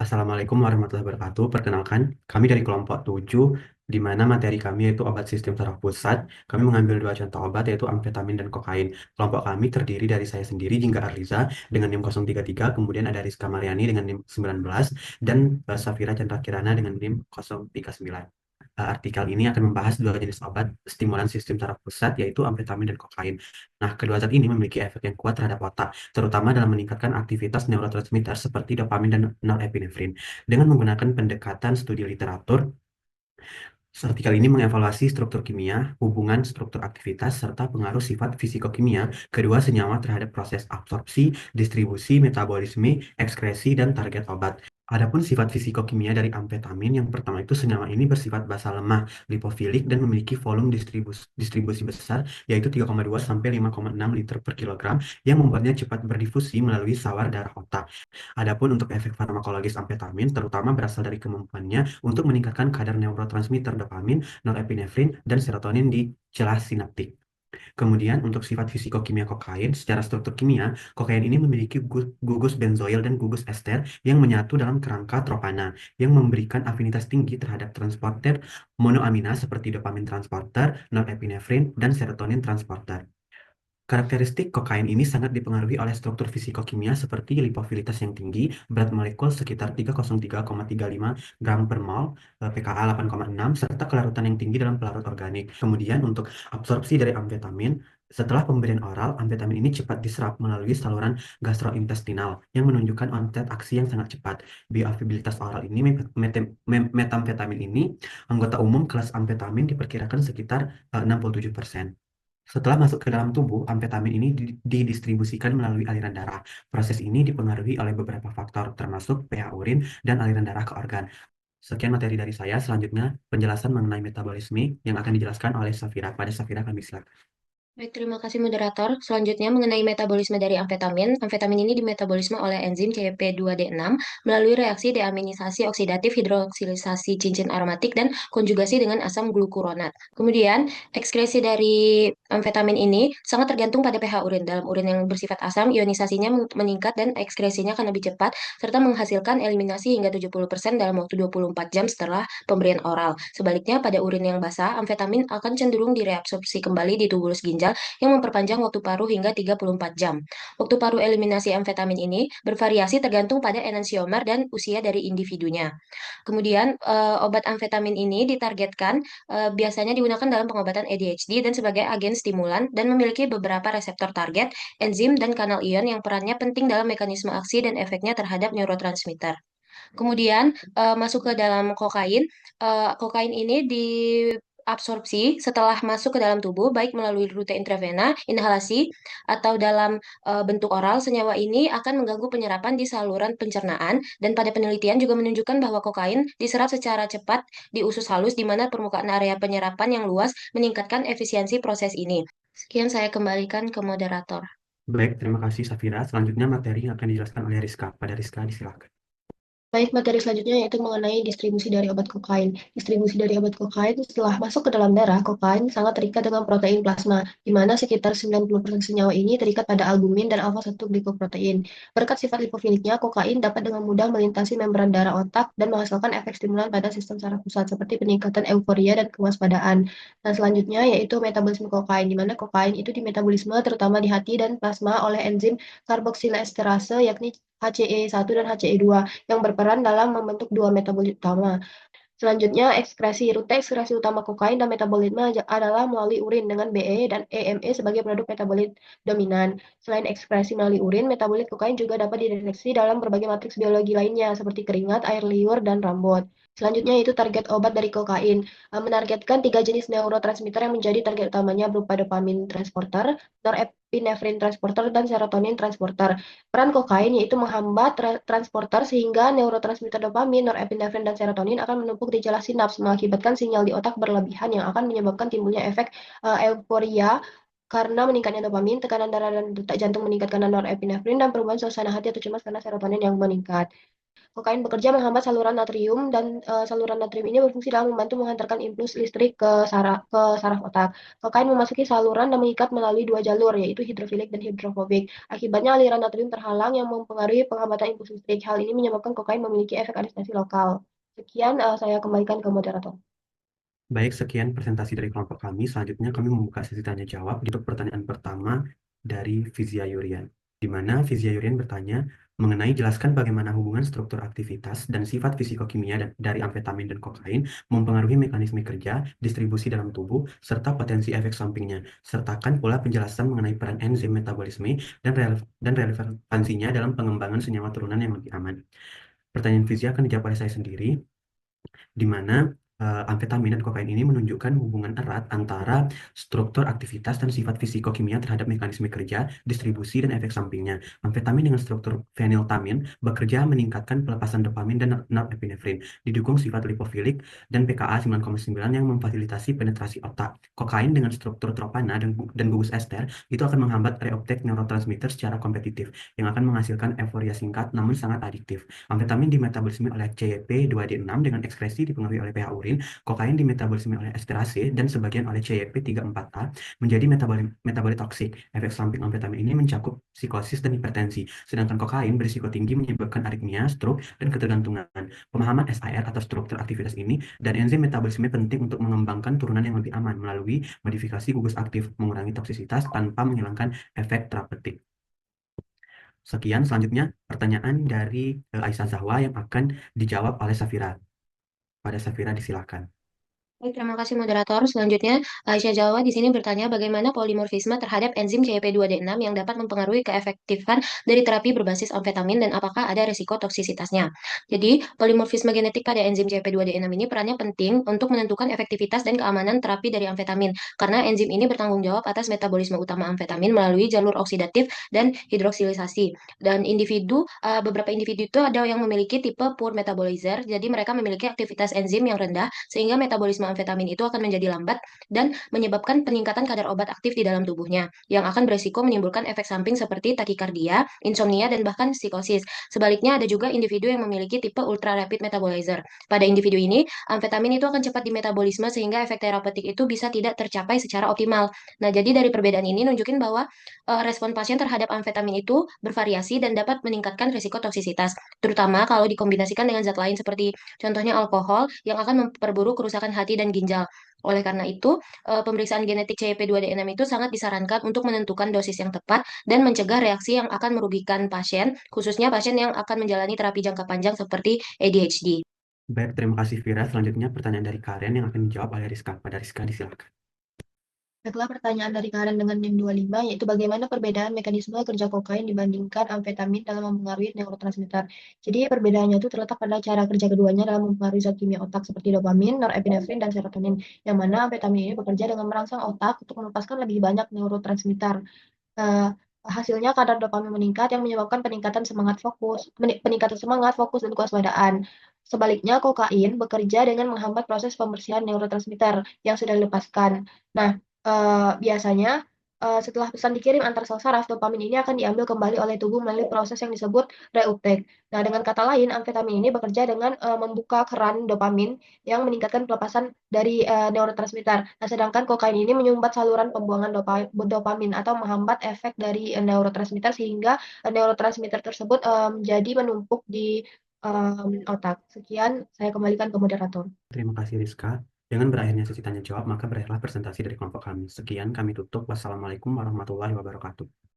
Assalamualaikum warahmatullahi wabarakatuh. Perkenalkan, kami dari kelompok 7, di mana materi kami yaitu obat sistem saraf pusat. Kami mengambil dua contoh obat yaitu amfetamin dan kokain. Kelompok kami terdiri dari saya sendiri, Jingga Arliza, dengan NIM 033, kemudian ada Rizka Mariani dengan NIM 19, dan Safira Chandra Kirana dengan NIM 039. Artikel ini akan membahas dua jenis obat stimulan sistem saraf pusat, yaitu amfetamin dan kokain. Nah, kedua zat ini memiliki efek yang kuat terhadap otak, terutama dalam meningkatkan aktivitas neurotransmitter seperti dopamin dan norepinefrin. Dengan menggunakan pendekatan studi literatur, artikel ini mengevaluasi struktur kimia, hubungan struktur aktivitas, serta pengaruh sifat fisikokimia kedua senyawa terhadap proses absorpsi, distribusi, metabolisme, ekskresi, dan target obat. Adapun sifat fisikokimia dari amfetamin, yang pertama itu senyawa ini bersifat basa lemah, lipofilik, dan memiliki volume distribusi besar, yaitu 3,2 sampai 5,6 liter per kilogram, yang membuatnya cepat berdifusi melalui sawar darah otak. Adapun untuk efek farmakologis amfetamin, terutama berasal dari kemampuannya untuk meningkatkan kadar neurotransmitter dopamin, norepinefrin, dan serotonin di celah sinaptik. Kemudian untuk sifat fisikokimia kokain, secara struktur kimia, kokain ini memiliki gugus benzoil dan gugus ester yang menyatu dalam kerangka tropana, yang memberikan afinitas tinggi terhadap transporter monoamina seperti dopamin transporter, norepinefrin, dan serotonin transporter. Karakteristik kokain ini sangat dipengaruhi oleh struktur fisikokimia seperti lipofilitas yang tinggi, berat molekul sekitar 303,35 gram per mol, pKa 8,6, serta kelarutan yang tinggi dalam pelarut organik. Kemudian untuk absorpsi dari amfetamin, setelah pemberian oral, amfetamin ini cepat diserap melalui saluran gastrointestinal yang menunjukkan onset aksi yang sangat cepat. Bioavailabilitas oral ini, metamfetamin ini, anggota umum kelas amfetamin diperkirakan sekitar 67%. Setelah masuk ke dalam tubuh, amfetamin ini didistribusikan melalui aliran darah. Proses ini dipengaruhi oleh beberapa faktor, termasuk pH urin dan aliran darah ke organ. Sekian materi dari saya. Selanjutnya, penjelasan mengenai metabolisme yang akan dijelaskan oleh Safira. Pada Safira kami silakan. Baik, terima kasih moderator. Selanjutnya mengenai metabolisme dari amfetamin. Amfetamin ini dimetabolisme oleh enzim CYP2D6 melalui reaksi deaminisasi oksidatif hidroksilisasi cincin aromatik dan konjugasi dengan asam glukuronat. Kemudian, ekskresi dari amfetamin ini sangat tergantung pada pH urin. Dalam urin yang bersifat asam, ionisasinya meningkat dan ekskresinya akan lebih cepat serta menghasilkan eliminasi hingga 70% dalam waktu 24 jam setelah pemberian oral. Sebaliknya, pada urin yang basah, amfetamin akan cenderung direabsorpsi kembali di tubuh ginjal yang memperpanjang waktu paruh hingga 34 jam. Waktu paruh eliminasi amfetamin ini bervariasi tergantung pada enantiomer dan usia dari individunya. Kemudian, obat amfetamin ini ditargetkan biasanya digunakan dalam pengobatan ADHD dan sebagai agen stimulan dan memiliki beberapa reseptor target, enzim, dan kanal ion yang perannya penting dalam mekanisme aksi dan efeknya terhadap neurotransmitter. Kemudian masuk ke dalam kokain. Kokain ini diabsorpsi setelah masuk ke dalam tubuh, baik melalui rute intravena, inhalasi, atau dalam bentuk oral. Senyawa ini akan mengganggu penyerapan di saluran pencernaan, dan pada penelitian juga menunjukkan bahwa kokain diserap secara cepat di usus halus, di mana permukaan area penyerapan yang luas meningkatkan efisiensi proses ini. Sekian saya kembalikan ke moderator. Baik, terima kasih Safira. Selanjutnya materi yang akan dijelaskan oleh Rizka. Pada Rizka, disilakan. Baik, materi selanjutnya yaitu mengenai distribusi dari obat kokain. Distribusi dari obat kokain setelah masuk ke dalam darah, kokain sangat terikat dengan protein plasma, di mana sekitar 90% senyawa ini terikat pada albumin dan alfa-1 glikoprotein. Berkat sifat lipofiliknya, kokain dapat dengan mudah melintasi membran darah otak dan menghasilkan efek stimulan pada sistem saraf pusat, seperti peningkatan euforia dan kewaspadaan. Nah, selanjutnya yaitu metabolisme kokain, di mana kokain itu dimetabolisme terutama di hati dan plasma oleh enzim karboksiliesterase, yakni HCE1 dan HCE2 yang berperan dalam membentuk dua metabolit utama. Selanjutnya, rute ekskresi utama kokain dan metabolisme adalah melalui urin dengan BE dan EME sebagai produk metabolit dominan. Selain ekskresi melalui urin, metabolit kokain juga dapat dideteksi dalam berbagai matriks biologi lainnya seperti keringat, air liur, dan rambut. Selanjutnya itu target obat dari kokain. Menargetkan tiga jenis neurotransmitter yang menjadi target utamanya berupa dopamin transporter, norepinefrin transporter, dan serotonin transporter. Peran kokain yaitu menghambat transporter sehingga neurotransmitter dopamin, norepinefrin, dan serotonin akan menumpuk di celah sinaps, mengakibatkan sinyal di otak berlebihan yang akan menyebabkan timbulnya efek euforia karena meningkatnya dopamin, tekanan darah dan detak jantung meningkat karena norepinefrin, dan perubahan suasana hati atau cemas karena serotonin yang meningkat. Kokain bekerja menghambat saluran natrium dan saluran natrium ini berfungsi dalam membantu mengantarkan impuls listrik ke saraf otak. Kokain memasuki saluran dan mengikat melalui dua jalur, yaitu hidrofilik dan hidrofobik. Akibatnya aliran natrium terhalang yang mempengaruhi penghambatan impuls listrik. Hal ini menyebabkan kokain memiliki efek anestesi lokal. Sekian, saya kembalikan ke moderator. Baik, sekian presentasi dari kelompok kami. Selanjutnya kami membuka sesi tanya jawab untuk pertanyaan pertama dari Fizia Yurian, di mana Fizia Yurian bertanya mengenai jelaskan bagaimana hubungan struktur aktivitas dan sifat fisikokimia dari amfetamin dan kokain mempengaruhi mekanisme kerja, distribusi dalam tubuh, serta potensi efek sampingnya. Sertakan pula penjelasan mengenai peran enzim metabolisme dan relevansinya dalam pengembangan senyawa turunan yang lebih aman. Pertanyaan Fizia akan dijawab oleh saya sendiri, di mana amfetamin dan kokain ini menunjukkan hubungan erat antara struktur aktivitas dan sifat fisikokimia terhadap mekanisme kerja, distribusi, dan efek sampingnya. Amfetamin dengan struktur feniltamin bekerja meningkatkan pelepasan dopamin dan norepinefrin, didukung sifat lipofilik dan pKa 9,9 yang memfasilitasi penetrasi otak. Kokain dengan struktur tropana dan gugus ester itu akan menghambat reuptake neurotransmitter secara kompetitif, yang akan menghasilkan euforia singkat namun sangat adiktif. Amfetamin dimetabolisme oleh CYP2D6 dengan ekskresi dipengaruhi oleh pH urin, kokain dimetabolisme oleh esterase dan sebagian oleh CYP34A menjadi metabolit toksik. Efek samping amfetamin ini mencakup psikosis dan hipertensi, sedangkan kokain berisiko tinggi menyebabkan aritmia, stroke, dan ketergantungan. Pemahaman SIR atau struktur aktivitas ini dan enzim metabolisme penting untuk mengembangkan turunan yang lebih aman melalui modifikasi gugus aktif, mengurangi toksisitas tanpa menghilangkan efek terapeutik. Sekian, selanjutnya pertanyaan dari Aisyah Zahwa yang akan dijawab oleh Safira. Pada Safira disilakan. Baik, terima kasih moderator. Selanjutnya, Aisyah Jawa di sini bertanya bagaimana polimorfisme terhadap enzim CYP2D6 yang dapat mempengaruhi keefektifan dari terapi berbasis amfetamin dan apakah ada risiko toksisitasnya. Jadi, polimorfisme genetik pada enzim CYP2D6 ini perannya penting untuk menentukan efektivitas dan keamanan terapi dari amfetamin, karena enzim ini bertanggung jawab atas metabolisme utama amfetamin melalui jalur oksidatif dan hidroksilisasi. Dan beberapa individu itu ada yang memiliki tipe poor metabolizer, jadi mereka memiliki aktivitas enzim yang rendah, sehingga metabolisme amfetamin itu akan menjadi lambat dan menyebabkan peningkatan kadar obat aktif di dalam tubuhnya, yang akan beresiko menimbulkan efek samping seperti takikardia, insomnia, dan bahkan psikosis. Sebaliknya, ada juga individu yang memiliki tipe ultra rapid metabolizer. Pada individu ini, amfetamin itu akan cepat dimetabolisme sehingga efek terapeutik itu bisa tidak tercapai secara optimal. Nah, jadi dari perbedaan ini nunjukin bahwa respon pasien terhadap amfetamin itu bervariasi dan dapat meningkatkan risiko toksisitas, terutama kalau dikombinasikan dengan zat lain seperti contohnya alkohol yang akan memperburuk kerusakan hati dan ginjal. Oleh karena itu, pemeriksaan genetik CYP2D6 itu sangat disarankan untuk menentukan dosis yang tepat dan mencegah reaksi yang akan merugikan pasien, khususnya pasien yang akan menjalani terapi jangka panjang seperti ADHD. Baik, terima kasih Vira. Selanjutnya pertanyaan dari Karen yang akan dijawab oleh Rizka. Pada Rizka disilakan. Baiklah, pertanyaan dari Karen dengan NIM 25, yaitu bagaimana perbedaan mekanisme kerja kokain dibandingkan amfetamin dalam mempengaruhi neurotransmitter. Jadi perbedaannya itu terletak pada cara kerja keduanya dalam mempengaruhi zat kimia otak seperti dopamin, norepinefrin, dan serotonin, yang mana amfetamin ini bekerja dengan merangsang otak untuk melepaskan lebih banyak neurotransmitter. Eh, Hasilnya kadar dopamin meningkat yang menyebabkan peningkatan semangat, fokus, dan kewaspadaan. Sebaliknya, kokain bekerja dengan menghambat proses pembersihan neurotransmitter yang sudah dilepaskan. Nah, biasanya setelah pesan dikirim antar sel saraf, dopamin ini akan diambil kembali oleh tubuh melalui proses yang disebut reuptake. Nah, dengan kata lain, amfetamin ini bekerja dengan membuka keran dopamin yang meningkatkan pelepasan dari neurotransmitter. Nah, sedangkan kokain ini menyumbat saluran pembuangan dopamin atau menghambat efek dari neurotransmitter sehingga neurotransmitter tersebut jadi menumpuk di otak. Sekian, saya kembalikan ke moderator. Terima kasih Rizka. Dengan berakhirnya sesi tanya jawab, maka berakhirlah presentasi dari kelompok kami. Sekian, kami tutup. Wassalamualaikum warahmatullahi wabarakatuh.